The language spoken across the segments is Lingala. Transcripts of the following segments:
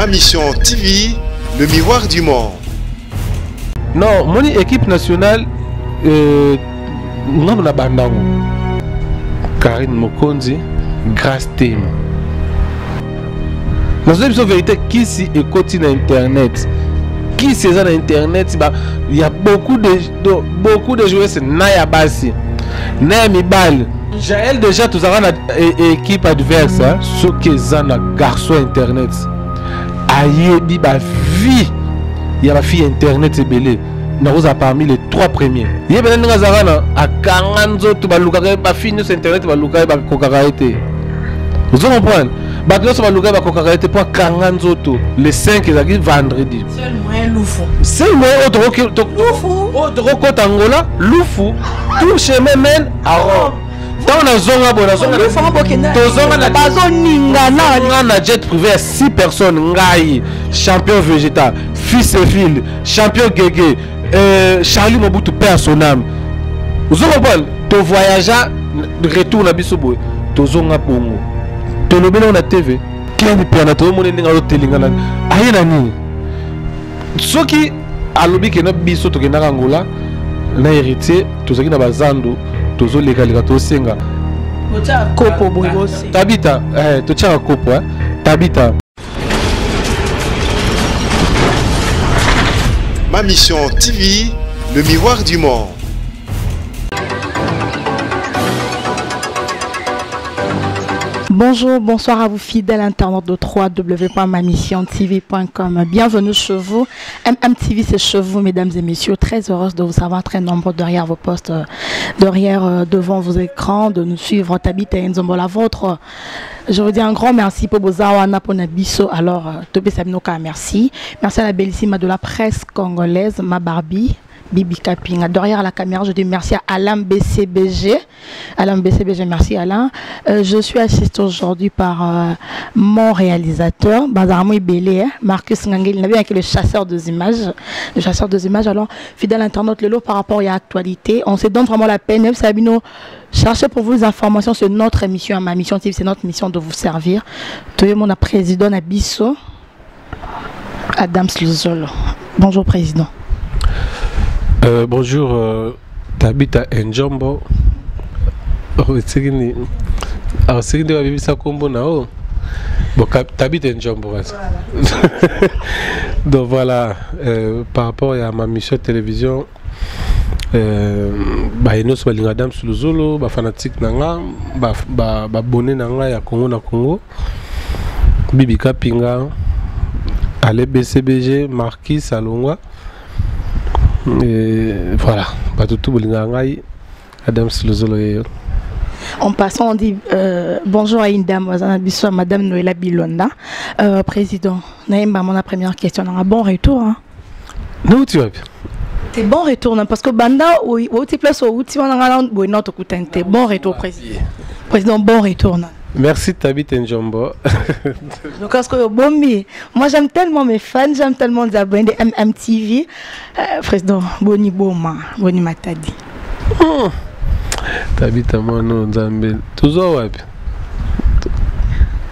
Ma mission TV, le miroir du monde. Non, mon équipe nationale, non, on a Bandango. Karine Mokonzi, grâce thème. Dans une vérité, qui s'y écoute sur Internet, qui c'est ça Internet, il y a beaucoup de joueurs, c'est Naya Bassi, Naya Mibal. Jaël déjà, tout ça, une équipe adverse, ce qui est un garçon Internet. Aïe, il y a ma fille Internet, c'est belé. Nous avons parmi les 3 premiers. Il y a des gens à 40 autres, ma fille sur Internet, vous comprenez? Pour 40 autres, les 5 ils arrivent vendredi. Seul moyen Loufou. Seul moyen autre Angola, Loufou, tout chemin mène à Rome. Dans la zone à jet privé à 6 personnes, Ngaï, champion végétal, fils et fille, champion Guégué, Charlie Mobutu perd son âme. Vous comprenez? Tu voyages de retour à Bissobo, tu zonga Bongo. Tu le mets dans la TV. Qui est le piano? Tu le mets dans la télé. Aïe nani. Ce qui a lobby que notre biso to kena Angola, na héritier, tout ça qui na bazando, tout ça légal to senga. Kopo boyose. Tabita, tu tiens un kopo, Tabita. Ma mission TV, le miroir du monde. Bonjour, bonsoir à vous fidèles internautes de www.mamissiontv.com. Bienvenue chez vous. MMTV, c'est chez vous, mesdames et messieurs. Très heureuse de vous savoir, très nombreux derrière vos postes, devant vos écrans, de nous suivre. Tabita et Nzombo, la vôtre. Je vous dis un grand merci pour Bozawana, pour Nabiso. Alors, Tobé Sabinoka, merci. Merci à la bellissime de la presse congolaise, ma Barbie. Bibi Kapinga. Derrière la caméra, je dis merci à Alain BCBG. Alain BCBG, merci Alain. Je suis assistée aujourd'hui par mon réalisateur, Bazaramo Ibélé, Marcus Ngangel. Il avait avec le chasseur des images. Le chasseur des images. Alors, fidèle internaute, le lot par rapport à l'actualité, on se donne vraiment la peine. Sabino, cherchez pour vous les informations sur notre émission, ma mission TV, c'est notre mission de vous servir. Tout le monde a président Nabiso, Adams Luzolo. Bonjour, président. Bonjour, Tabita Njombo. Tabita Njombo. Donc voilà, par rapport à ma mission de télévision, nous sommes Adam Suluzolo, fanatique nanga, abonné nanga ya Congo na Congo, Bibi Kapinga, Ale BCBG, Marquis Salongwa. Et voilà, tout Adam Silozolo. En passant, on dit bonjour à une dame, Madame Noëlla Bilonda. Président, mon première question, un bon retour. Hein? Non, tu vas bien. C'est bon retour, parce que Banda, où tu places, où tu vas dans notre côté, bon retour, président. Président, bon retour. Merci Tabita Njombo. Donc, parce que moi j'aime tellement mes fans, j'aime tellement les abonnés de MMTV. Président, Boni Boma, Boni Matadi. Tabita Mono Nzambe. Toujours wapi.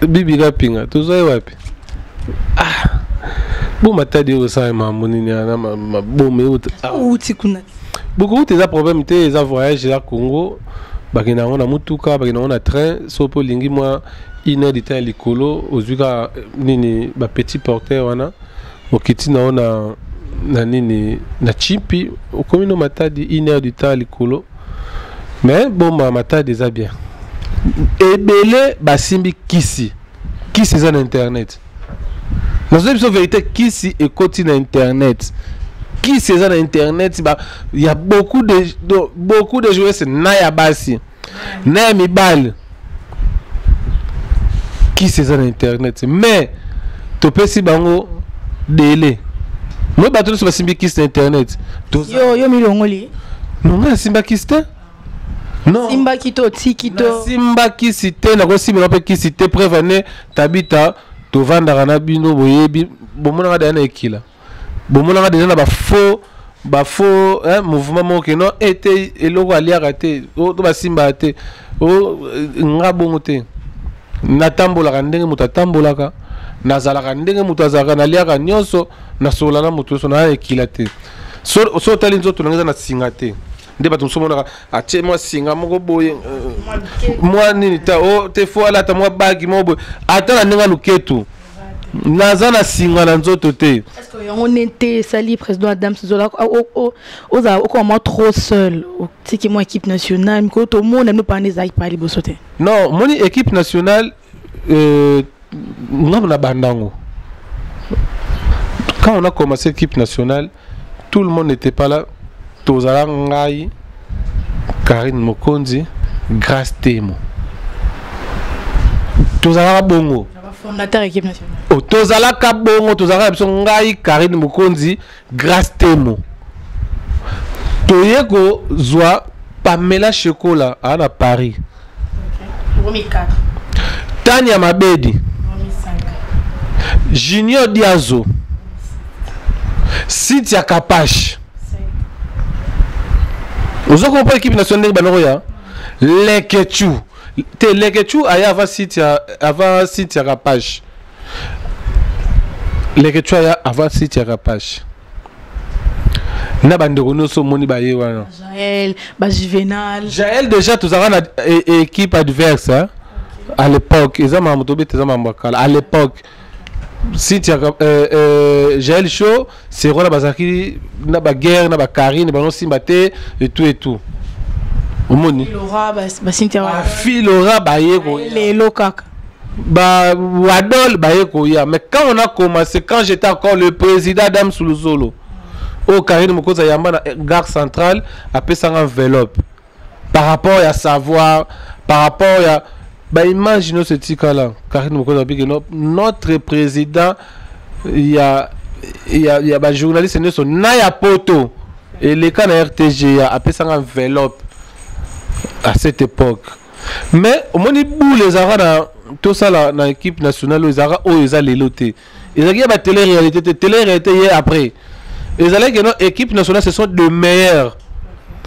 Bibi Kapinga, toujours wapi. Bon Matadi au sein ma monini ana ma bomé ou tikuna. Beaucoup de problèmes des voyages à Congo. Bakina on a mutuka, bakina on a train, sopo lingi moi 1 heure de temps likolo, ozuka nini ba petit porteur wana, okiti na on na nini na chimpi, okomino matadi 1 heure de temps likolo. Mais bon ma matadi za bien. Ebele basimbi kisi. Qui c'est ça internet? Dans une vérité kisi écoute na internet. Qui c'est ça internet? Il y a beaucoup de joueurs, c'est Naya Bassi, Naya Mibal. Qui c'est ça internet? Mais tu peux si bango délai. Moi bateau sur Simba qui c'est internet. Yo milongoli. Non, Simba qui c'est? Non. Simba kito tikito. Simba qui c'est na ko Simba qui c'est prévenir Tabita to vendre na bino boyebi bomona da na ekila. Bon, on a déjà faux mouvement qui non été et logo ali raté o to basimba raté o ngabongote na tambola ndenge mutatambolaka nazalaka ndenge mutu azalaka naliaka nyonso nasola na mutu so na ekilate so tali nzoto nanga na singa te nde bato mosomona atie mwa singa moko boye mwa nini ta o te fo ala ta mwa bagi moko boye ata na ndenge luketu naza na singa na nzoto te. Est-ce que on était sali président Adam Zola au comment trop seul c'est qui moi équipe nationale mais tout le monde ne pas les aille pas les bossoter. Non, mon équipe nationale non la bandango. Quand on a commencé l'équipe nationale, tout le monde n'était pas là. Tozala Ngai, Karine Mokonzi, Grace Temo. Tozala Bongo. Fondateur équipe nationale. Oh, Tozala Kabongo, Tozala Ngai, Karine Mokonzi, Grace Temo. Toyeko Zwa Pamela Chocola à Paris. 2004. Tania Mabedi. 2005. Junior Diazo. Cynthia Kapache. Vous avez compris l'équipe nationale de Banoya? Lekechu. Lekechu aya avant Cynthia Kapache. Lekechu aya avant Cynthia Kapache. Na bandeko noso moni baye wana. Jaël, Juvenal. Jaël déjà tous avons une équipe adverse hein? À l'époque, ils ont mamoutobe à l'époque. Si tu as Jaël Show, c'est Rona Bazaki, na ba guerre, na ba Karine, ba non simbate et tout. Omoni. Laura, Cynthia. Filora bayeko. Les locaks. Ba Wadol bayeko ya. Mais quand on a commencé, quand j'étais encore le président Adam Suluzolo, au Karine Mokoza Yamba na gare centrale, après ça enveloppe. Par rapport à savoir, par rapport à bah imaginez ce tika là, Karine Mokoza notre président il y a bah journaliste ne sont Naya Poto et les cas na RTG après ça enveloppe à cette époque. Mais au moins les arabes tout ça là dans l'équipe nationale les arabes ils ont les lotés. Ils ont bah télé-réalité hier après. Ils allaient que notre équipe nationale ce sont de meilleurs.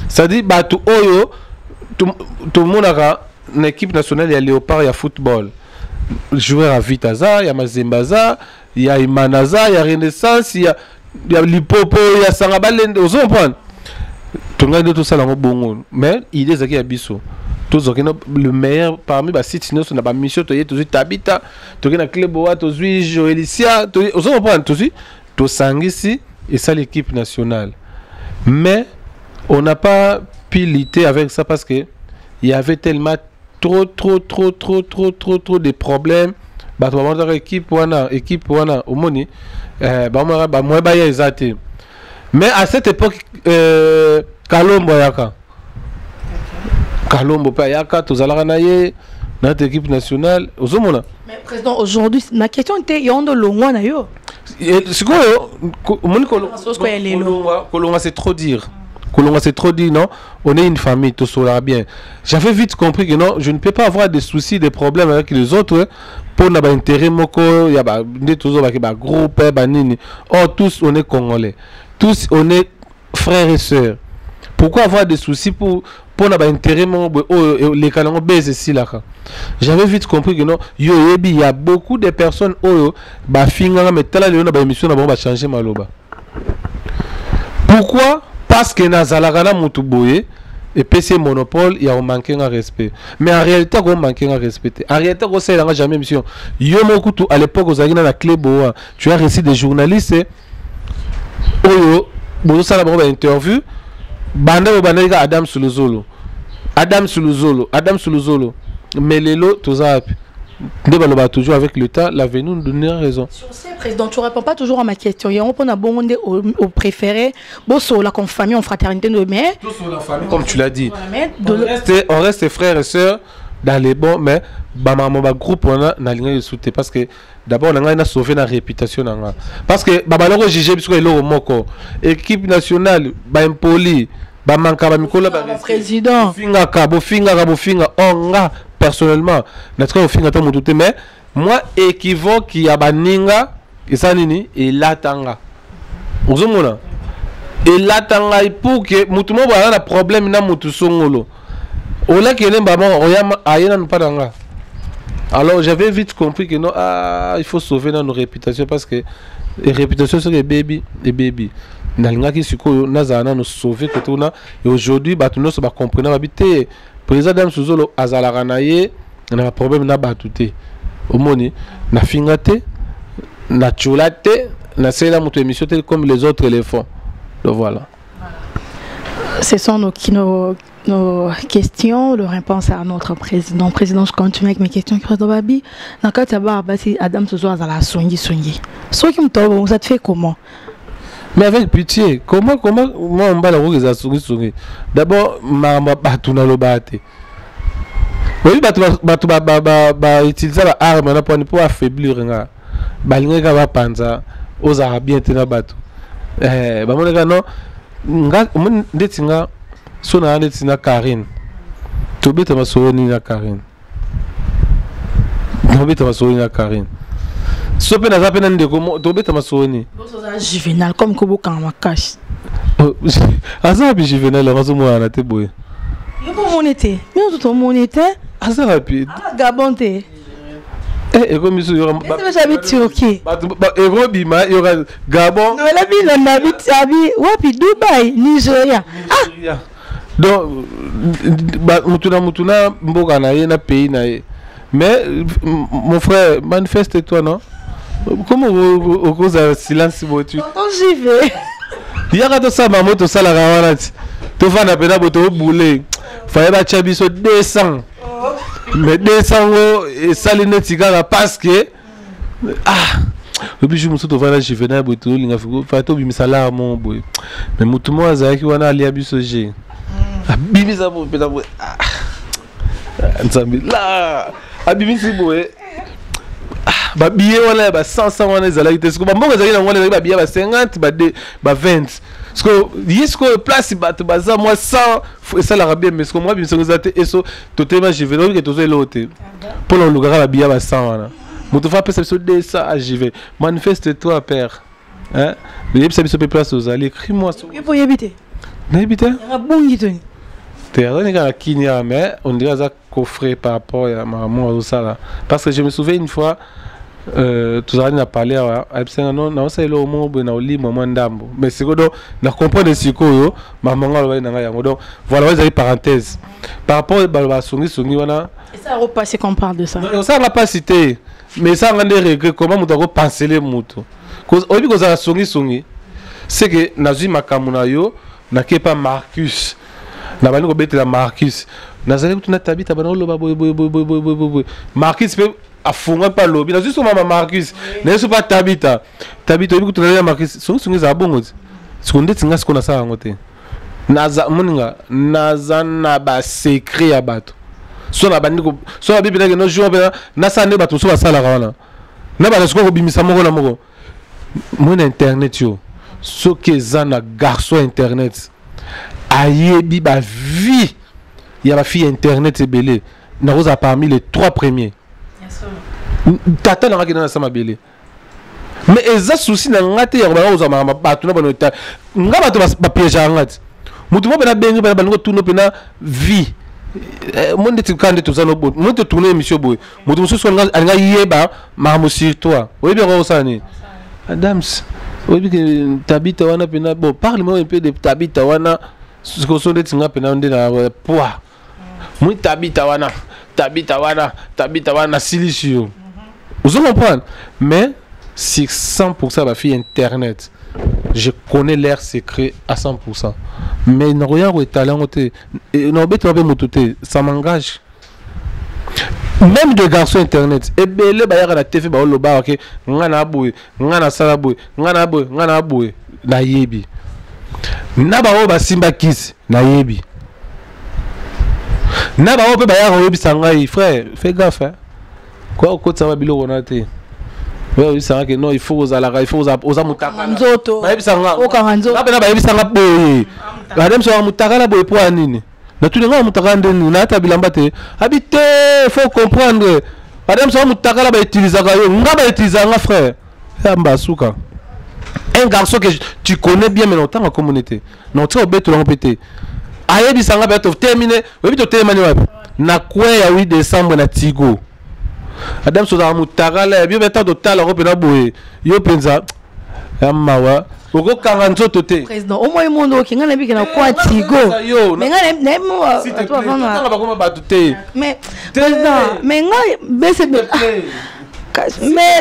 C'est-à-dire bah tout le monde a une équipe nationale, il y a Léopard, il y a football. Joueur à Vitaza, il y a Mazembaza, il y a Imanaza, il y a Renaissance, il y a Lipopo, il y a Sangabalende. Vous comprenez? Tout le monde tout ça dans bon. Mais il est à Bisso. Tous le meilleur parmi les sites, sinon on a pas mission, tu es tous Tabita, tu es dans Cléboa, tu es Joelicia, vous comprenez? Tu es Sangisi et ça l'équipe nationale. Mais on n'a pas pu lutter avec ça parce que il y avait tellement trop de problèmes. Bah équipe wana au moni moi mais à cette époque Kalombo Yaka tozalaka naye notre équipe nationale ozomona. Mais président aujourd'hui ma question était yondo longwa na yo. C'est quoi moni kolonga c'est trop dire. Kolonga c'est trop dit non, on est une famille, tout sera bien. J'avais vite compris que non, je ne peux pas avoir des soucis, des problèmes avec les autres pour n'avoir intérêt moko, il y a toujours ba groupe, ba nini. Oh tous on est congolais, tous on est frères et sœurs. Pourquoi avoir des soucis pour n'avoir intérêt moko les canons baise ici là. J'avais vite compris que non, il y a beaucoup de personnes ba finga mais tala le na ba émission na ba changer maloba. Pourquoi? Parce que Nazalagana Moutuboye et PC monopole, il y a un manque de respect. Mais en réalité, on manque de respect. En réalité, on sait jamais mission. Yomokutu à l'époque, vous avez la clé boa. Tu as reçu des journalistes. Oyo, vous avez une interview. Banda Adam Suluzolo. Adam Suluzolo. Mais les lots, tout ça. Toujours avec le temps, l'avenir nous donne raison. Sur ce, président, tu ne réponds pas toujours à ma question. Il y a un bon au préféré, la famille, en fraternité, mais tout sur la famille, comme tu l'as dit. On reste frères et sœurs dans les bons, mais maman, groupe, on a ligne de soutien parce que d'abord, on a sauvé la réputation. Parce que Babaloro Jijé, parce que l'Oro équipe nationale, impoli, président. Personnellement, mais moi équivoque qui a baninga et ça nini et latanga. Vous voyez et latanga pour que mutumo ba na problème na mutu songolo. Ola que ne ba mo oyama ayena npadanga. Alors j'avais vite compris que non, il faut sauver nos réputations parce que les réputations sont les baby. Nalingaki siko nazana nous sauver que tout et aujourd'hui bah tout nous va comprendre habiter président Adam Suzolo azalaka na ye na problème na batute omoni na fingate na chulate na sela moto émission comme les autres éléphants. Donc voilà. Ce sont nos questions, le réponse à notre président. Président, je continue avec mes questions. Dans le cas de Adam Suzolo azala soigner. Soit qui me ça te fait comment? Mais avec pitié, comment moi on va la roue les d'abord ma batuna lo bate. Oui utiliser la arme pour affaiblir nga. Balinga va panza aux arabiens tena batu. Ba mon gars non nga ndetinga sona ndetinga Karine. Tobeta masoni na Karine. Tobeta masoni na Karine. Sope na zapena ndeko tobeta masoni. Juvenal comme Koboka makash. Azabi Juvenal razo mwana te boye. Yo monete. Mais tout monete. Azabi. Gabonte. Comme ça yora. Est-ce que j'habite Turquie? Bima yora Gabon. Non, la ville on habite wapi Dubaï, Nigeria. Donc mutuna mboka na ye na pays na ye. Mais mon frère, manifeste-toi, non? Comment au cause de silence tu? J'y vais. Il y a quand ça maman tout ça la rawanati. Tu vas na pena boto boulé. Fallait ba chabiso 200. Mais 200 et saline tigara parce que depuis je me suis trouvé là je venais boto linga figo fato bi misala mon boy. Mais mutu mo azaki wana ali abiso je. Bibi za bo pena bo. Nzambi la abimi si boye. Ba billet wala ba 100 wana ezalaki te siko ba mbongo ezalaki na ngwana ba billet ba 50 ba 20 siko yisiko place bato baza moi 100 ça la rabia mais siko moi bimisongo ezate eso totema je vais que tozo elote pour le lugar ba billet ba 100 wana moto fa pesa biso 200 à JV manifeste toi père hein le pesa biso pe place aux allées crie-moi Il faut y habiter. Na habiter Ya bongi toni. terrain à Kenya mais on dirait ça coffret par rapport à maman ça là parce que je me souviens une fois tout ça n'a parlé à non c'est le moment où on a lu maman d'ambo mais c'est que na comprendre ce que maman va na yango donc voilà les parenthèses par rapport à songi wana Et ça repasser qu'on parle de ça. non ça n'a pas cité mais ça rend des regrets comment on doit penser les motos cause au lieu que ça songi c'est que nazui makamuna yo na kepa Marcus na bani ko betela Marcus nazali kutuna tabita bana lo boy Marcus peut afunga pa lobi na juste mama Marcus na so pas tabita obi kutuna Marcus songi za bongo sekonde tinga sikona sa ngote naza moninga naza na ba secret ya bato so na bani ko so na bibi na no jour na sa ne bato so ba sala wana na ba so ko bimisa moko na moko mon internet yo so ke za na garçon internet ayebi ba vie ya ba fille internet ebele na rosa parmi les 3 premiers tata na ngaki na sama bele mais eza souci na ngate ya ba rosa ma bato na bano ta ngabato ba piège ngati mutu mo bena bengi bana bango tuno pena vie monde tikande to za no bo mo te tourner émission boy mutu mususu nga yeba ma mo sur toi oyebi ngo sani Adams oyebi ke tabita wana pena bon parle-moi un peu de tabita wana ce que sont des tinga pena ndé na poids moi tabita wana siliceux vous comprenez mais c'est 100% ma fille internet je connais leur secret à 100% mais na roya ko talent côté no beto ba mototé ça m'engage même de garçons internet et belé ba yaka na TV ba lo ba ke ngana boy ngana sala boy ngana boy na yebi na ba o ba simba kiss na yebi na ba o pe ba yaka yebi sangai frère fais gaffe hein quoi ko ça va bilo onate oui ça que non il faut aux ala il faut aux mutaka nzoto ba yebi sanga o kanzo na ba yebi sanga boy ba dem so mutaka la boy po anini na tu nga mutaka ndeni na ta bilamba te habite faut comprendre madame so mutaka la ba utiliser ka yo nga ba utiliser nga frère yamba suka un garçon que tu connais bien mais longtemps en communauté non tu obeto la répéter ayebi sanga ba to terminer obi to terminer wapi na kwa ya 8 décembre na Tigo Adam Soda Mutakala, bien maintenant de tal, Europe et Naboé. Yo pensa, Amawa, Oko Karanzo Toté. Président, au moins, mon dos qui n'a pas quoi tigo. Mais mais président, mais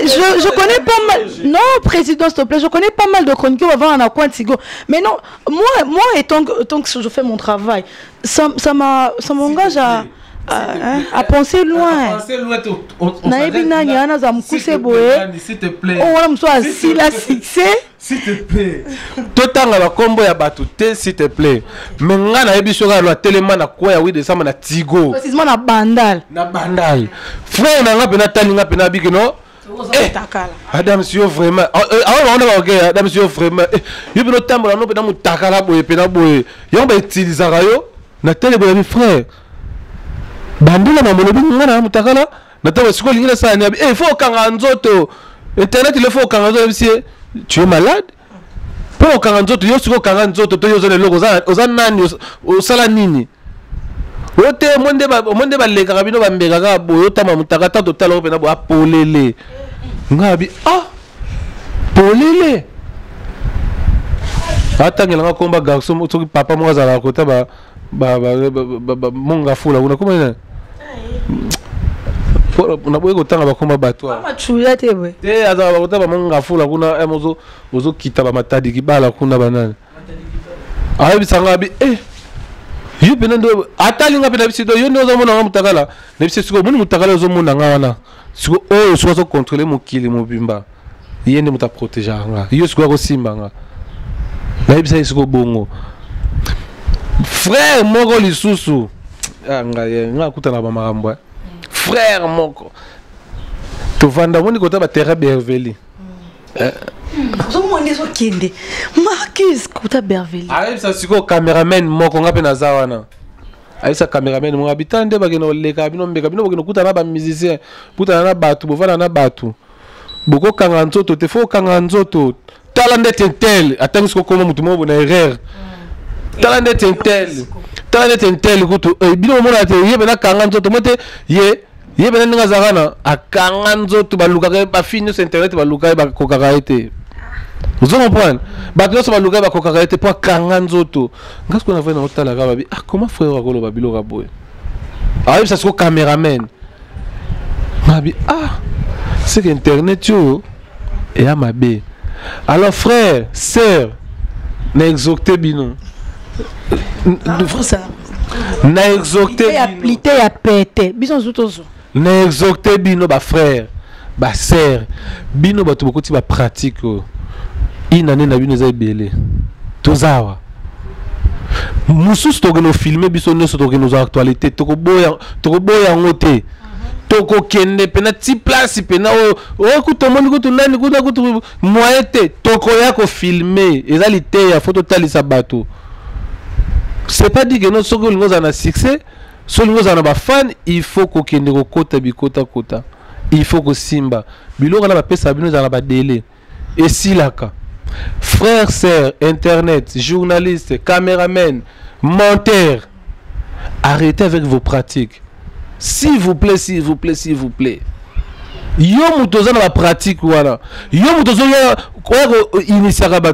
je connais pas mal. Non, président, s'il te plaît, je connais pas mal de chroniqueurs avant un coin tigo. Mais non, moi étant que je fais mon travail, ça m'engage à penser loin. S'il te plaît. S'il te plaît. Tout le temps, la combo ya batouté, s'il te plaît. Mais nga na ebi soka la tellement na quoi oui de ça na tigo. Précisément na bandal. Na bandal. Frère na nga pena tali nga pena biki no. Madame monsieur vraiment. On va OK, madame monsieur vraiment. Yo pena tambola no pena mutakala boye pena boye. Yo ba utiliser yo na tele boye frère. Bandula na molobi nga na mutakala. Na tawa siko lingila sana abi. Faut kanga nzoto. Internet il faut kanga nzoto monsieur. Tu es malade? Pour Karanzo, tu es sur Karanzo, tu es sur le logo, au Salanini. Ote monde ba le karabino ba mbega boyo tama mutakata total opena bo apolele. Ngabi polele. Atangela nga komba garçon to papa mo za la kota ba monga fula una comment on a besoin de temps à combattre bateau. Te aza bakota ba monga fula kuna emozo ozo kita ba matadi kibala kuna banana. Ayi bisanga bi yo penendo atalinga pena bisido yo ndozo mona ngamutakala ne bisiko muni mutakala ozo mona ngana siko o so contrôler mokili mobimba yende muta protéger nga yo siko ko simbanga na bisa siko bongo frère moko lisusu nga kutana ba makambo frère moko to vanda moni kota ba terre Berveli Marcus Kota Berveli. Arrive ça siko cameraman moko ngape na zawana. Arrive ça cameraman mo habitande bageno leka bino mbeka bino bageno kuta na ba musicien, kuta na batu, bovana na batu. Boko kanga nzoto te fo kanga nzoto. Talande tentel, atangi siko koma mutu mo na erreur. Talande tentel kutu bino mo na te yebe na kanga nzoto mote ye bena nga zagana akanga nzoto baluka ba fini sur internet baluka ba kokaka ete. Vous comprenez? Batlo so baluka ba kokaka ete pour kanga nzoto. Ngas ko na vena otala ka babi comment frère akolo babilo ka boy. Arrive ça sur cameraman. Mabi c'est que internet yo et à mabe. Alors frère, sœur, na exocté bino. Ça. Na exocté lité ya pété. Bison zotozo. Na exocté bino ba frère, ba sœur, bino ba to bokoti ba pratique. Inane na bino za ebele. Tozawa. Mususu to geno filmer biso nyonso to geno za actualité to ko boya ngote. To ko kende pena ti place pena o kuto moni kuto nani kuto moyete to ko ya ko filmer ezalité ya photo talisa bato. C'est pas dit que non soko lingo za na succès, so lingo za na ba fan, il faut ko kende ko kota bi kota. Il faut ko simba. Biloko na ba pesa bino za na ba délai. Et si laka. Frères, sœurs, internet, journalistes, caméramen, monteurs, arrêtez avec vos pratiques. S'il vous plaît. Yo mutoza na pratique voilà. Yo mutoza ko initiera ba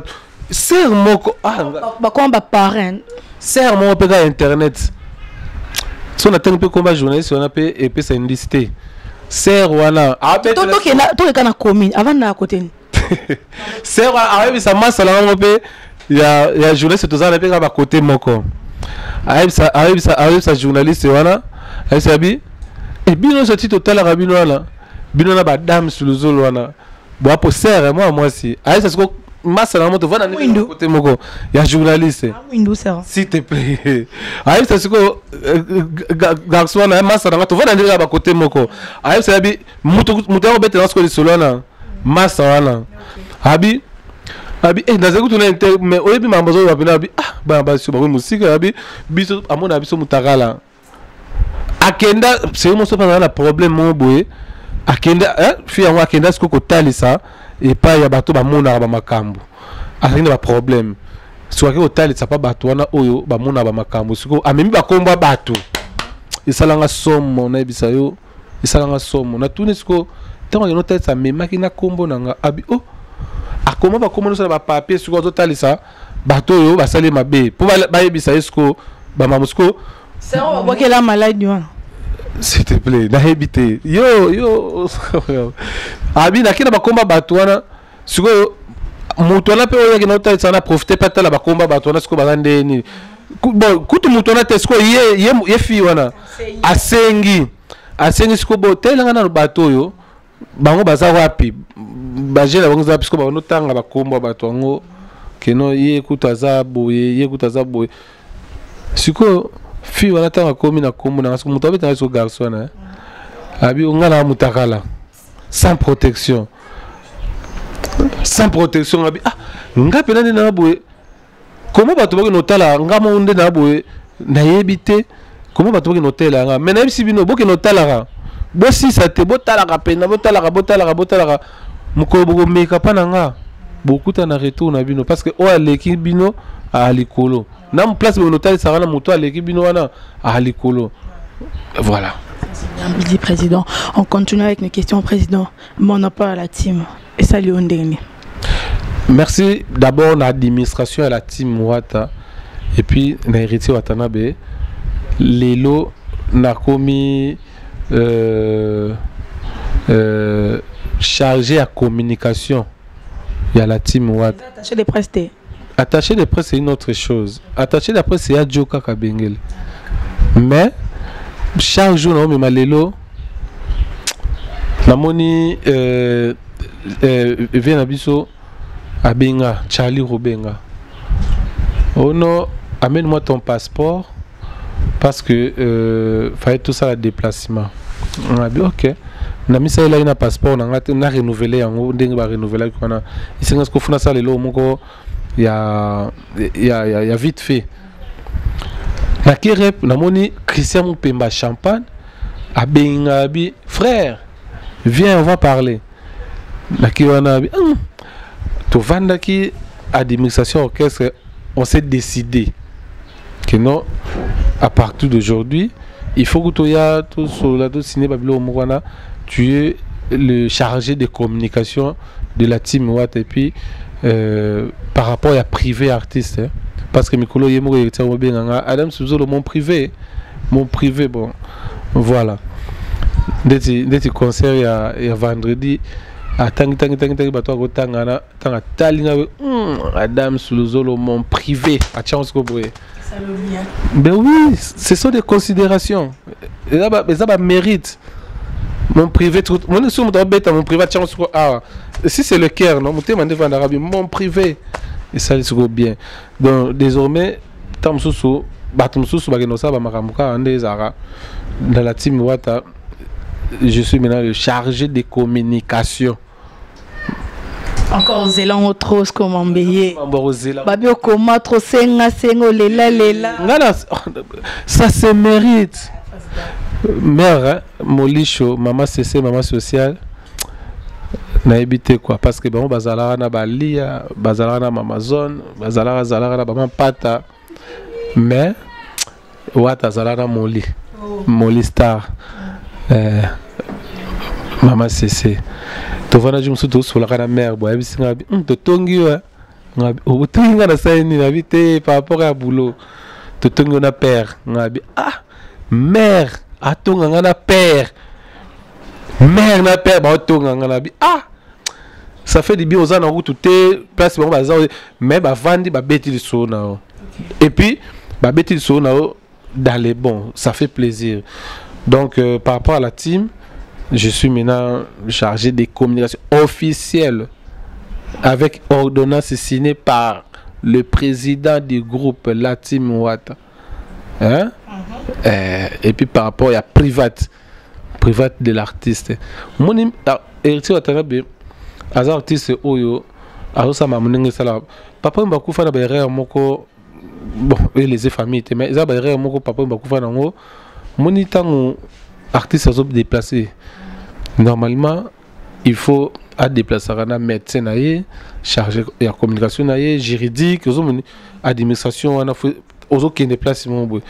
sœur moko ba komba parrain. Sœur moko peka internet. So na tempe komba journaliste on a pe et pe c'est une liste. Sœur wana to kana commune avant na côté. Sœur arrive ça masse la ngope ya journaliste toza na peka ba côté moko. Arrive ça journaliste wana. Asabi et bino ce titre total rabino wana. Bino na ba dame sur le zolo wana. Bo apo sœur moi si. Arrive ça ko masse la moto va na côté moko. Ya journaliste. S'il te plaît. Arrive ça ko garçon na masse na moto va na ba côté moko. Arrive ça bi muto bete na ko solo wana. Masse wana. Abi naza kutuna inter mais oyebi mambozo ba pena abi ba so ba musique abi biso amona biso mutakala. Akenda c'est mon pas na problème mon boy. Akenda fi yango akenda siko ko talisa et pas ya bato ba mona ba makambo. Akenda ba problème. Soit que talisa pas bato wana oyo ba mona ba makambo siko amemi ba komba bato. Isalanga somo na bisayo esalanga somo na tuni siko ntango yango tete amemaki na kombo nanga abi oh akoma bakoma nosala bapapier siko azotalisa bato oyo basali mabe mpo bayebisa ye siko bamama siko bakela maladi wana s'il te plaît nayebi te yo abi nakenda bakomba bato wana sikoyo moto wana mpe oyo yaki naotalisa na profite mpe atala bakomba bato wana siko baza ndeni bon kutu moto wana te sikoyo ye fille wana asengi sikoyo bo telanga na bato oyo bango baza wapi bagene bango za sikoyo banotanga bakomba bato yango keno ye kutu aza boye sikoyo fille wana ntango akomi na kombo nanga siko moto abetanga siko garso wana abi onga na mutakala sans protection abi nga pena nde na boye comment bato baki notala nga mo nde na boye nayebi te comment bato baki notala nga mais nayebi si bino boki notalaka bosisa te botalaka pena botalaka mokolo bokomeka mpa na nga bokuta na retour na bino parce que oyo aleki bino alikolo na place bonotalisaka na moto aleki bino wana alikolo voilà. Bien dit, président. On continue avec mes questions, président. Monopole à la team. Et salut, Ondeni. Merci d'abord à l'administration à la team Wata. Et puis, na héritier Watanabe. Lelo n'a commis chargé à communication. Il y a la team Wata. Attaché de presse. Attaché de presse, c'est une autre chose. Attaché de presse, c'est Adjoka Kabengel. Mais chaque jour na mema lelo namoni vient na biso abenga Charlie Robenga oh non amène-moi ton passeport parce que fallait tout ça le déplacement on a dit ok na misa ila ina passeport na renouveler yango ndenge ba renouveler kona isinga ko funa ça lelo moko ya vite fait. Na kirep namoni Christian Mupemba Champagne abenga bi frère viens on va parler na kiwana bi to vanda ki administration orchestre on s'est décidé que non à partir d'aujourd'hui il faut que toya tout sur tout signé babilo mokwana tu es le chargé de communication de la team Watt et puis par rapport à privé artiste hein. Parce que Mikolo Yemo est Adam Souzolo mon privé bon voilà des concerts il y a vendredi à tangi bato ko tangana tanga talinga Adam Souzolo mon privé à chance ko boye ça le bien ben oui ce sont des considérations et là ça mérite mon privé tout mon sur mon privé chance ko si c'est le cœur non mon privé et ça c'est bien donc désormais tamsusu batumsusu bagenosa ba makamuka andezara dans la team Wata je suis maintenant le chargé des communications encore zélan trop comment mbeye babio comment trop senga lela ça se mérite mère Molicho maman CC maman sociale na éviter quoi parce que bon bazala na balia bazala na Amazon bazala na ba pata mais Wata zala na Moli star maman CC to vana jumsu to sur la mère boy bisinga to tongi wa ngabi o tongi na saini na vite par rapport à boulot to tongi na père ngabi mère atonga na père mère na père ba tonga na bi ça fait du bien aux gens tout est place bon bazar mais ba vandi ba beti le sona et puis ba beti le sona dans les bons ça fait plaisir donc par rapport à la team je suis maintenant chargé des communications officielles avec ordonnance signée par le président du groupe la team Wata hein et puis par rapport à private de l'artiste mon héritier Watanabe as artiste oyo azosa mamunenge sala papa mbakufa na ba moko bon et les familles mais za ba moko papa mbakufa nango moni tango artiste azo déplacer normalement il faut à déplacer un médecin naie chargé de la communication naie juridique administration on a ozo qui déplace mon boy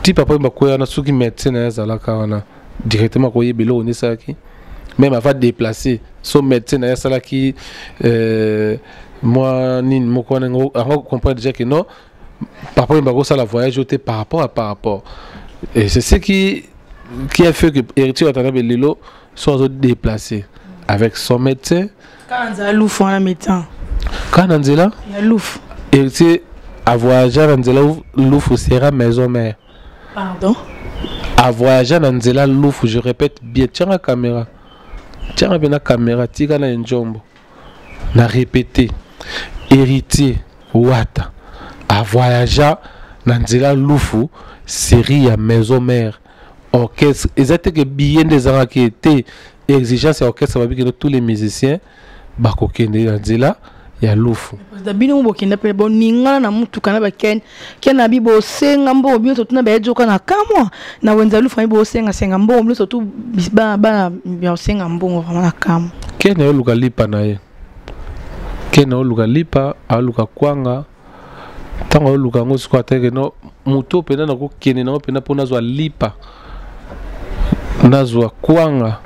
ti papa mbakuya na suki médecin na zala kana directement koye belo on ça qui même avant de déplacer son médecin na ça qui moi ni mo connais on comprend déjà que non par rapport à ça la voyage était par rapport et c'est ce qui a fait que héritier Watanabe Lelo soit déplacé avec son médecin quand on a louf on a médecin quand on dit là il y a louf héritier à voyager on dit là louf sera maison mère pardon à voyager on dit là louf je répète bien tiens la caméra tika na njombo na répéter héritier Wata à voyager na nzela lufu série à maison mère orchestre exact que bien des ans qui étaient exigence orchestre va que tous les musiciens bakokende na nzela ya lufu dabino bokenda pe boninga na mutu kana ba ken na bibo senga mbo bio to tuna ba ejoka na kamwa na wenza lufu ba senga senga mbo mlo to ba bio senga mbo na kamwa ken na luka lipa na ye ken na luka lipa aluka kwanga tango luka ngo squat ke no muto pena na ko kene na pena pona zo lipa nazo kwanga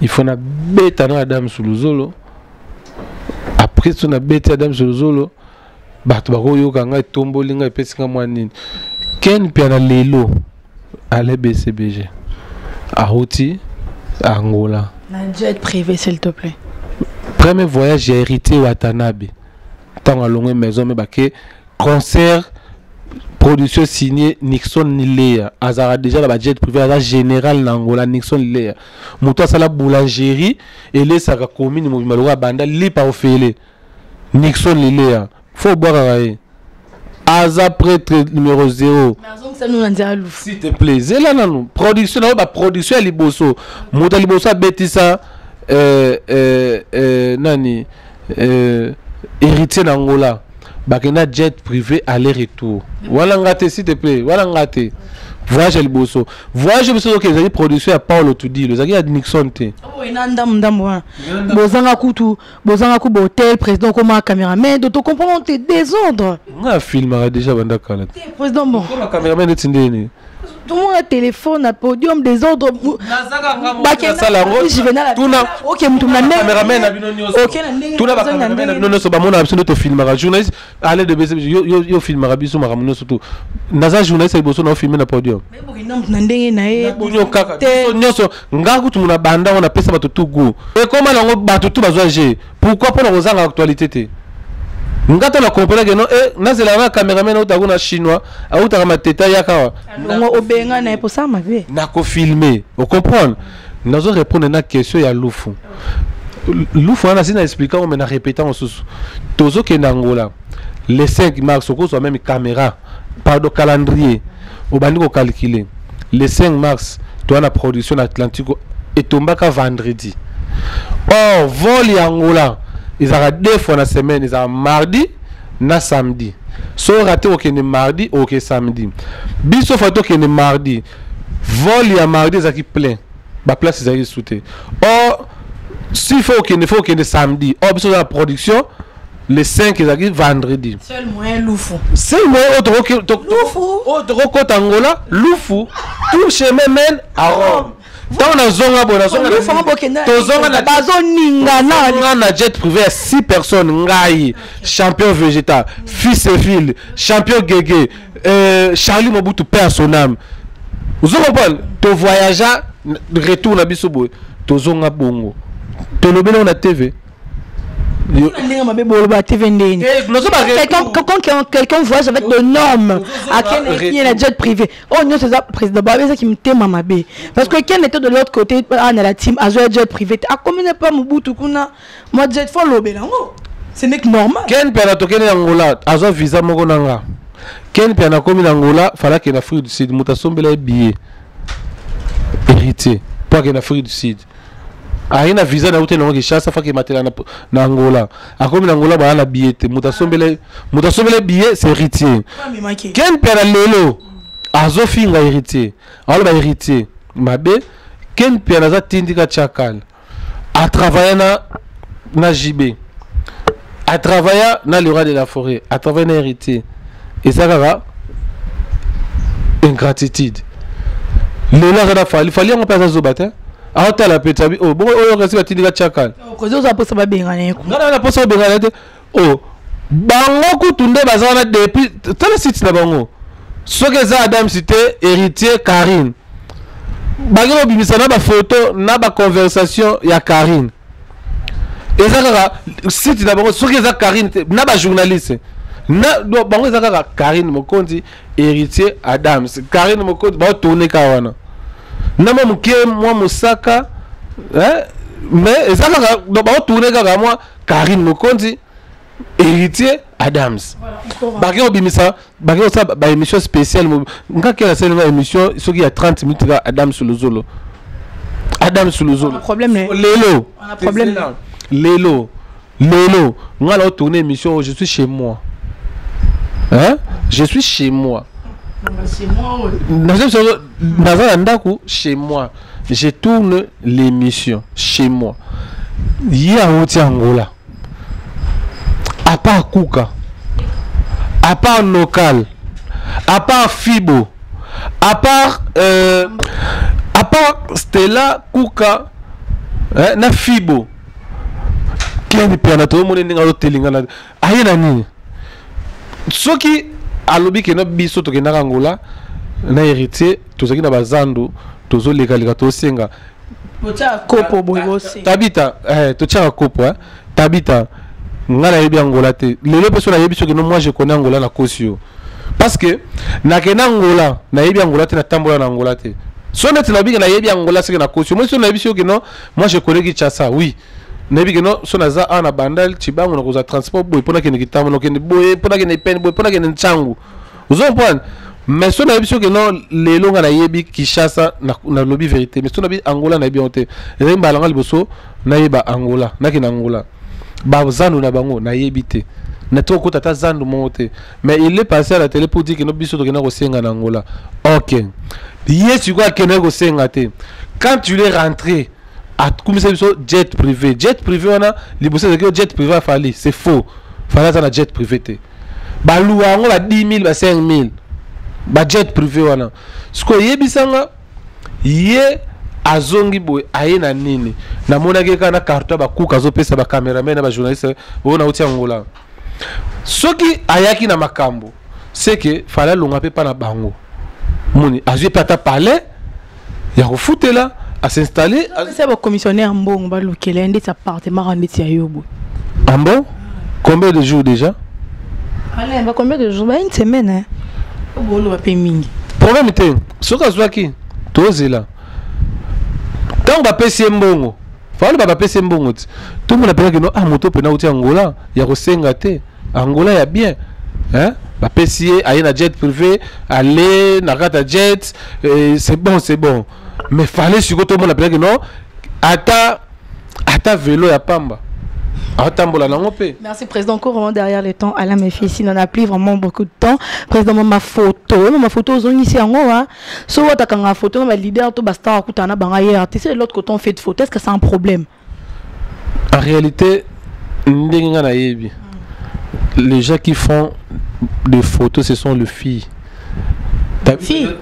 ifona beta na Adam Suluzolo après son abeti Adam Suluzolo bato bako yoka nga tomboli nga pesinga mwanini ken piana lelo ale BCBG Ahoti Angola na jet privé s'il te plaît premier voyage j'ai hérité Watanabe tant à longue maison mais baké concert production signée Nixon Nilea azara déjà la jet privé azara général na Angola Nixon Nilea muto sala boulangerie et les saka commune mo malora banda li pa ofele Nixon Nilea faut boire raé aza prêtre numéro 0 s'il te plaît zela nanu production na ba production liboso muto liboso betisa nani héritier d'Angola bakena jet privé aller-retour voilà ngate s'il te plaît voilà ngate voyage liboso voyage biso que les production ya Paulo Tudi le zaki ya Nixon te oh inanda ndambo bozanga kutu bozanga ku hôtel président comme caméraman de to comprendre tes désordres nga filmera déjà banda kala président bon comme caméraman de tindeni tout le monde a téléphone à podium des ordres ok filmera journaliste aller de BCBG yo filmera biso maramuno surtout naza journaliste iboso na filmer na podium nyonso ngaku tumuna banda on appelle ça bato tout goût et comment nango bato tout bazwaje pourquoi pour nos actualité te ngata la comprendre que non nazela na cameraman au tagona chinois au tagama teta yakawa ngo obenga na pour ça mabe na ko filmer on comprendre nazo répondre na question ya lufu on a sina expliquer on na répéter en sous tozo ke Angola le 5 mars ko soit même caméra pardon calendrier au bandi ko calculer le 5 mars toi la production Atlantico et tombaka vendredi or vol ya Angola ils ont 2 fois la semaine, ils ont mardi na samedi. So raté au mardi ou samedi. Biso fato que mardi. Vol ya mardi ils ont plein. Ba place ils ont sauté. Or s'il faut que samedi. Or biso la production les 5 ils ont vendredi. Seul moyen loufou. Seul moyen autre côté Angola, loufou. Tout chemin mène à Rome. Dans la zone na jet privé 6 personnes ngai champion végétal fils et fille champion Gégé Charlie Mobutu père son âme vous comprenez to voyager retour na biso boy to zonga bongo to lobela na TV quelqu'un voyage avec de normes à quel est la jet privé oh non c'est ça président Babé qui me téma ma bé parce que quelqu'un était de l'autre côté à la team à jet privé à combien pas Mobutu kuna moi jet faut lobela c'est n'est que normal ken pena to ken Angola azo visa moko nanga ken pena komi Angola fala que na Afrique du Sud mutasombela billet héritier pas que na Afrique du Sud aina visa na ute nongi chasa fa ke matela na Angola akomi na Angola ba na billet mutasombele billet c'est héritier ken pera lelo azo finga héritier alors ba héritier mabe ken pera za tindika chakal a travailler na JB a travailler na le roi de la forêt a travailler na héritier et ça va ingratitude Le là il fallait on passe zobata a ta la petabi oh bon on reste batindi ka chakal ko zo za posa ba bengana ko ngana na posa bengana te oh bango kutunde bazana depuis tele site na bango soke za Adam cité héritier Karine bagelo bimisana ba photo na ba conversation ya Karine ezaka site na bango soke za Karine na ba journaliste na bango ezaka Karine Mokonzi héritier Adams Karine Mokonzi ba tourner ka wana na momuke moi Mosaka mais ezaka ba tourner ka moi Karine Mokonzi héritier Adams bagelo bimisa bagelo ça ba émission spéciale ngaka la seule émission soki ya 30 minutes ka Adams Suluzolo problème lelo on a problème lelo ngala tourner émission je suis chez moi je suis chez moi chez moi je tourne l'émission chez moi ya oti Angola à part Kuka à part Nokal à part Fibo à part Stella Kuka na Fibo keni piana to mo ninga hotelinga na ayena nini soki alobi ke na biso to kenaka Angola na héritier tozaki na bazando tozo lekalika to senga kopo boyose tabita to tchaka kopo tabita ngala yebi Angola te lelo peso na yebi soki no moi je connais Angola na kosio parce que na kena Angola na yebi Angola te na tambola na Angola te so net na bi na yebi Angola seke na kosio moi so na yebi soki no moi je connais Kinshasa oui nebi que non so na za ana bandal chibango na koza transport boy pona kene kitamo no kene boy pona kene pen boy pona kene nchangu uzo point mais so na yebi soki no lelo nga na yebi Kinshasa na lobby vérité mais so na bi Angola na yebi onte remba langa liboso na yeba Angola na kina Angola ba zanu na bango na yebite na to ko tata zandu monte mais il est passé à la télé pour dire que no biso to kena ko senga na Angola OK yes you go kena ko senga te quand tu es rentré à comme ça jet privé on a liboso de jet privé fallait c'est faux fallait ça na jet privé te ba luwa ngo ba 10000 ba 5000 ba jet privé wana sko yebisanga ye azongi boy ayena nini na mona ke kana karto ba kuka zo pesa ba cameraman na ba journaliste ona uti Angola soki ayaki na makambo c'est que fallait longa pe pa na bango moni azui pata parler ya ko futela à s'installer c'est le commissionnaire mbongo ba lokela ndi sa appartement randi ti ayobo bon combien de jours déjà allez va combien de jours ba une semaine hein bolo ba pe mingi problème était soka zwaki tozela tant ba pesi mbongo fallait ba pesi mbongo tout le monde appelle que non ah moto pena uti Angola ya ko senga te Angola ya bien ba pesi ayena jet privé aller na kata jet c'est bon mais fallait sur tout le monde appelle que non ata vélo ya pamba atambola na ngope. Merci président, encore vraiment derrière les temps Alain Mefi ici n'en a plus vraiment beaucoup de temps président ma photo zone ici en haut hein so wata kanga photo ma leader to basta kutana banga hier tu sais de l'autre côté on fait de photos est-ce que c'est un problème en réalité ndenga na yebi les gens qui font des photos ce sont les filles.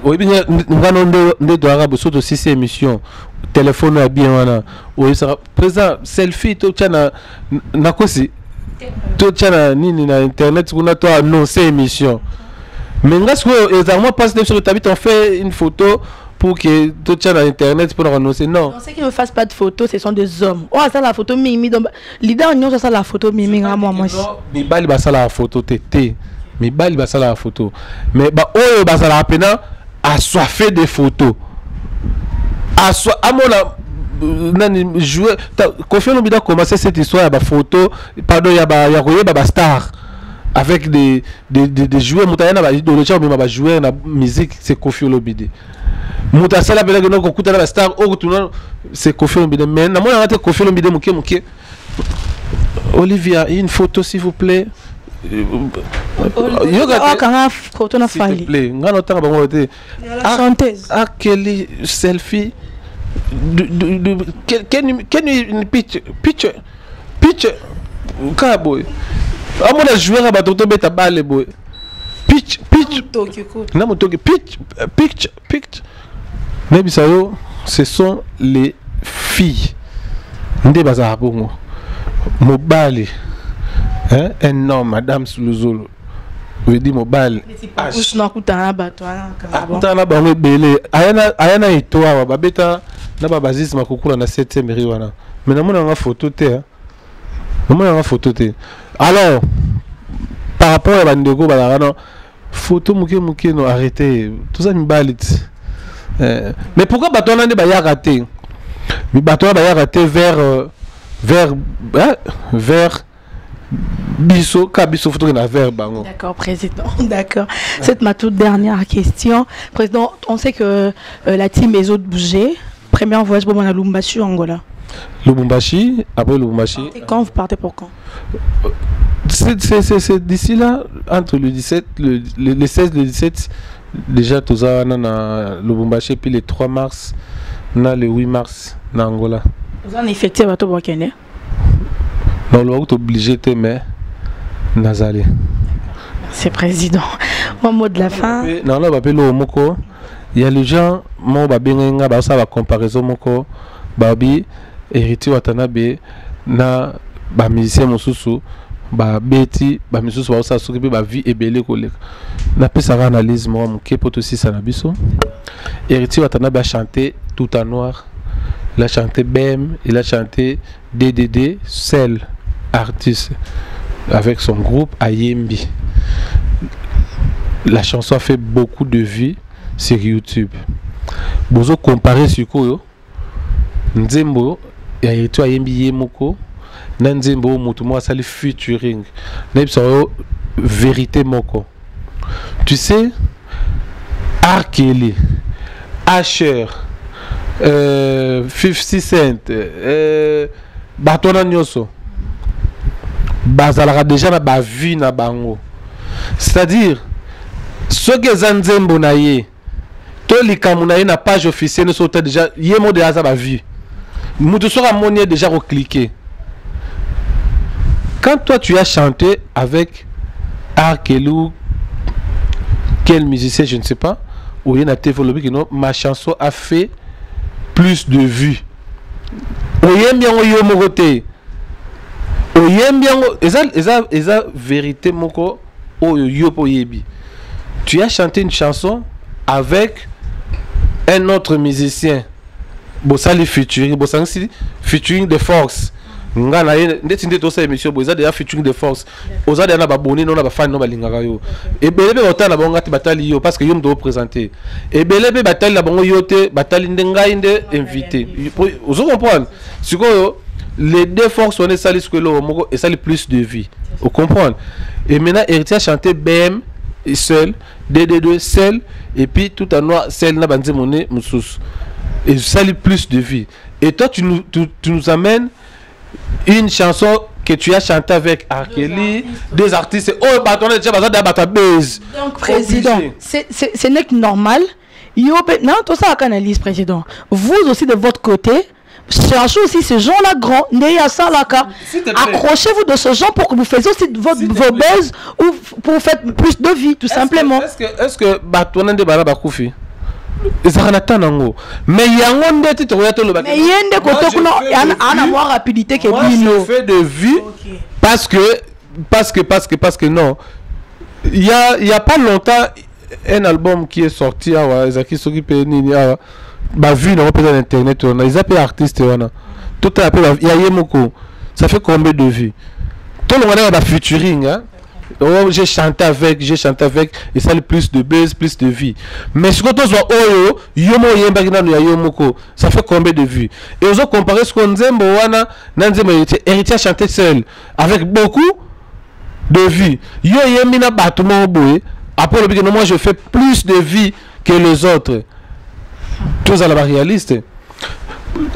Oui bien on doit arabe surtout si c'est émission téléphone à bien wana oui ça présent selfie to tchana na kosi to tchana nini na internet kuna to annoncer émission mais ngas ko exactement passe sur le tapis on fait une photo pour que to tchana internet pour annoncer non ceux qui ne fassent pas de photos ce sont des hommes oh ça la photo mimi donc leader non ça la photo mimi moi mi bali ba ça la photo tété mi bali ba ça la photo mais ba oyo ba ça la pena assoiffé des photos à mon nani jouer confiant l'obida commencer cette histoire ba photo pardon ya ba star avec des joueurs mutana ba idolocha mais ba jouer na musique c'est confiant l'obida muta sala bela que kuta na star au tuna c'est confiant l'obida mais na mona ngate confiant l'obida muke Olivia une photo s'il vous plaît quand photo na file s'il te plaît ngana tanga bango te chanteuse quel selfie can you picture boy amona jouer ba toto beta balle boy pitch na motoki pitch Nebisayo, ce sont les filles. Nde bazara bongo. Mobali. Hein? Un homme, madame Suluzolo. Je dis mobile. Akutana bango belé. Ayana itoa babeta na babazis makukula na 7e mairie wana. Mais na mona nga photo te hein. Na mona nga photo te. Alors par rapport à bandeko balana photo muke no arrêtez. Tout ça mibali. Mais pourquoi batona ne ba ya raté? Mi batona ba ya raté vers Bisso, photo na vers bango. D'accord, président. D'accord. C'est ma toute dernière question. Président, on sait que la team est autres bougé. Premier voyage pour à Lubumbashi, Angola. Lubumbashi, après Lubumbashi. Et quand vous partez pour quand? C'est d'ici là, entre le 17, le 16 et le 17, déjà tout ça na Lubumbashi, puis le 3 mars, na le 8 mars, na Angola. Vous en effectuez à tout Kenya? Non, le est obligé de mais Nazali. C'est président. Mon mot de la fin. Non, là, il y a les gens, mon babi nga ça la comparaison moko babi héritier Watanabe na ba musicien mosusu ba beti ba mosusu ba ça s'occuper ba vie et belé collègue. Na pe ça analyse moi mon ke poto si ça na biso. Héritier Watanabe a chanté Tout en noir. Il a chanté BM, il a chanté DDD, seul artiste avec son groupe Ayembi. La chanson a fait beaucoup de vues sur YouTube. Bozo comparé sur quoi Nzembo ya yetu Ayembi yemoko na Nzembo mutu mo sali featuring na biso vérité moko. Tu sais R. Kelly, Asher, 50 Cent, Batona Nyoso bazalaka déjà na ba vie na bango. C'est-à-dire ce que Zanzembo na ye to likamu na ye na page officielle so déjà yemo de aza ba vie. Mutu sera monier déjà recliquer. Quand toi tu as chanté avec R. Kelly, quel musicien je ne sais pas, ou il y a développé que non, ma chanson a fait plus de vues. Oyem bien oyo mogote. Oyem bien eza vérité moko oyo yopo yebi. Tu as chanté une chanson avec un autre musicien. Bosali featuring, bosali featuring de force. Nga na ndeti ndeto sa émission boza déjà featuring de force. Oza na ba boni non na ba fan non ba lingaka yo. Et belebe otana bonga ti batali yo parce que yo mdo présenter. Et belebe batali la bongo yote batali ndenga inde invité. Vous comprenez? Siko les deux forces on est sali ce que lo moko et sali plus de vie. Vous comprenez? Et maintenant Héritier a chanté BM seul, DD2 seul et puis tout en noir seul na banze moné musus. Et sali plus de vie. Et toi tu nous amènes une chanson que tu as chanté avec R. Kelly, deux artistes. Oh, bah, on a déjà besoin d'un base. Donc, président, ce n'est que normal. Non, tout ça, analyse, président. Vous aussi, de votre côté, cherchez aussi ces gens-là grands. Accrochez-vous de ce genre pour que vous fassiez aussi vos buzz ou pour faire plus de vie, tout simplement. Est-ce que bah, on a des balles à Koufi? Mais il y a un des titres mais il y a un avoir rapidité qui est fait de vue parce que non il y a pas longtemps un album qui est sorti à Zaki Soki Penini à bah vu non peut internet on a ils appellent artistes on a tout à appelé il y a Yemoko ça fait combien de vues tout le monde a featuring hein. Oh, j'ai chanté avec, et ça le plus de buzz, plus de vie. Mais ce que tu vois, oh, yomo yembagina no yomoko, ça fait combien de vues? Et on a comparé ce qu'on Nzembo wana, Nzembo Héritier chanté seul, avec beaucoup de vues. Yo yemina batuma boy, après le bilan, moi je fais plus de vues que les autres. Tous à la réaliste.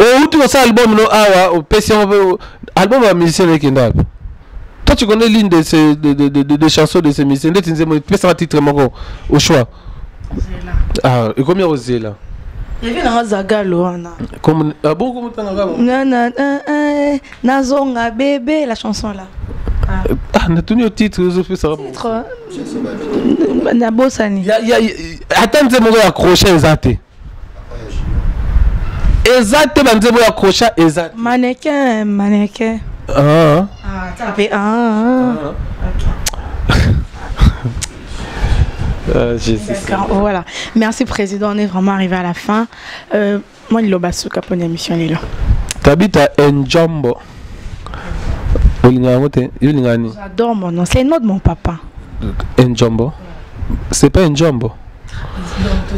Oh, tu vois ça album no awa, au PC album à musicien de Kendall. Toi, tu connais l'une des chansons de ces musiciens. Tu peux un titre au choix. Ah, et combien osé là? Il y avait un Zagalo. Comme ah bon, comment t'en as? Nazonga bébé, la chanson là. Ah, on a tenu au titre, je fais ça. Titre. Nabosani. Attends, c'est mon accroché les athées. Exact, banzebo ya crochet, exact. Mannequin. Ah. Ça fait D'accord, voilà. Merci président, on est vraiment arrivé à la fin. Moi il lobasu kapone émission là. Tabita Njombo. J'adore mon nom, c'est le nom de mon papa. Njombo. C'est pas Njombo.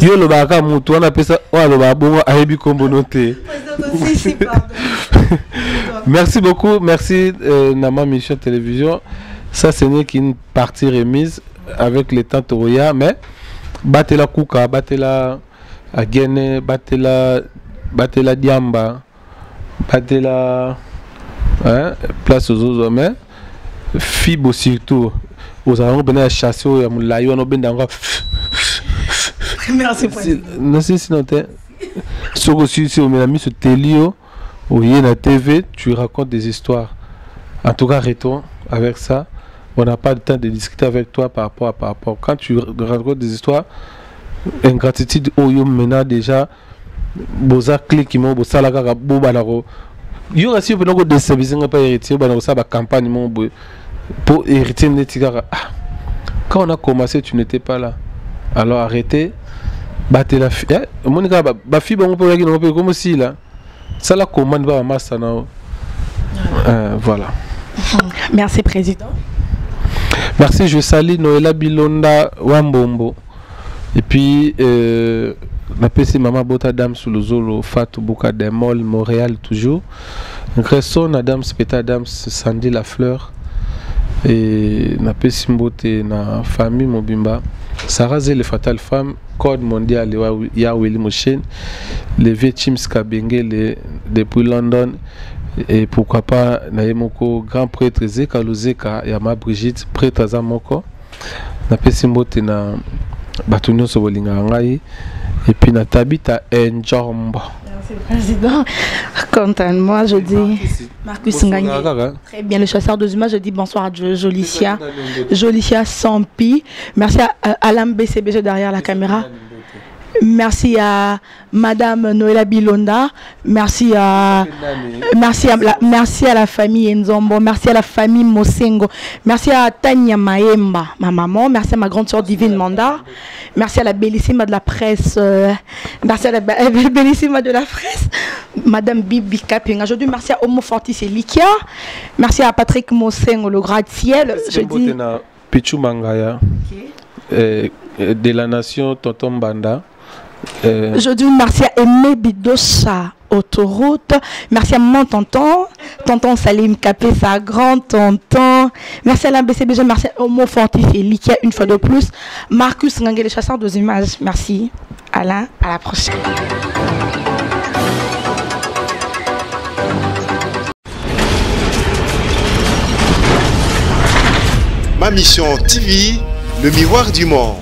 Yo le baka mutu on appelle ça le babongo ayebi kombo noté. Merci beaucoup, merci Nama Mission Télévision. Ça ce n'est qu'une partie remise avec les temps Toroya, mais battez la Kuka, battez la Agene, battez la Diamba, battez la place aux autres, mais Fibo surtout. Aux avons besoin de chasser au Moulaïo, on a besoin d'encore. Merci président. Non, c'est sinon sur on a mis ce télio où il y a la TV, tu racontes des histoires. En tout cas, retourne avec ça. On n'a pas le temps de discuter avec toi par rapport. Quand tu racontes des histoires, ingratitude, oh yo maintenant déjà, boza clic qui m'ont bossa la gaga bobalaro. Yo aussi on peut des services on pas héritier, on ça ba campagne mon pour hériter netigara. Quand on a commencé, tu n'étais pas là. Alors arrêtez. Battez la fille. Mon gars, ba fille on peut regarder comme si là. Ça la commande va masse na. Voilà. Merci président. Merci, je salue Noëlla Bilonda Wambombo. Et puis la PC Maman Bota Dame sous le Zolo Fatou Bouka Demol Montréal toujours. Gresson Adam Speta Adam Sandy La Fleur. Et na PC Mbote na famille Mobimba. Sarah Zé, les fatales femmes, Code mondial, ya Willy Mouchen, les vieux Chims Kabenge depuis London, et pourquoi pas Naemoko, grand prêtre Zeka Luzeka, Yama Brigitte, prêtre Azamoko, na Pesimbote na Batunyo Sobolinga Ngai, et puis na Tabita Njombo. Merci président. Quant à moi, je dis Marcus Ngangé. Très bien, le chasseur de humains, je dis bonsoir à Jolicia. Jolicia Sampi. Merci à Alain BCBG derrière la caméra. Merci à Madame Noëlla Bilonda. Merci à la famille Nzombo. Merci à la famille Mosengo. Merci à Tania Maemba, ma maman. Merci à ma grande soeur Divine Manda. Merci à la bellissima de la presse. Merci à la bellissima de la presse, Madame Bibi Kapinga. Je dis merci à Homo Fortis et Likia. Merci à Patrick Mosengo, le gratte-ciel. Je dis Pichou Mangaya, de la nation Tonton Banda. Je dis merci à Aimé Bidosa Autoroute. Merci à mon tonton Salim Kapé, sa grand-tonton. Merci à l'ABCBG, merci à Homo Fortis et Likia une fois de plus. Marcus Ngangé, les chasseurs de images. Merci Alain, à la prochaine. Ma Mission TV, le miroir du monde.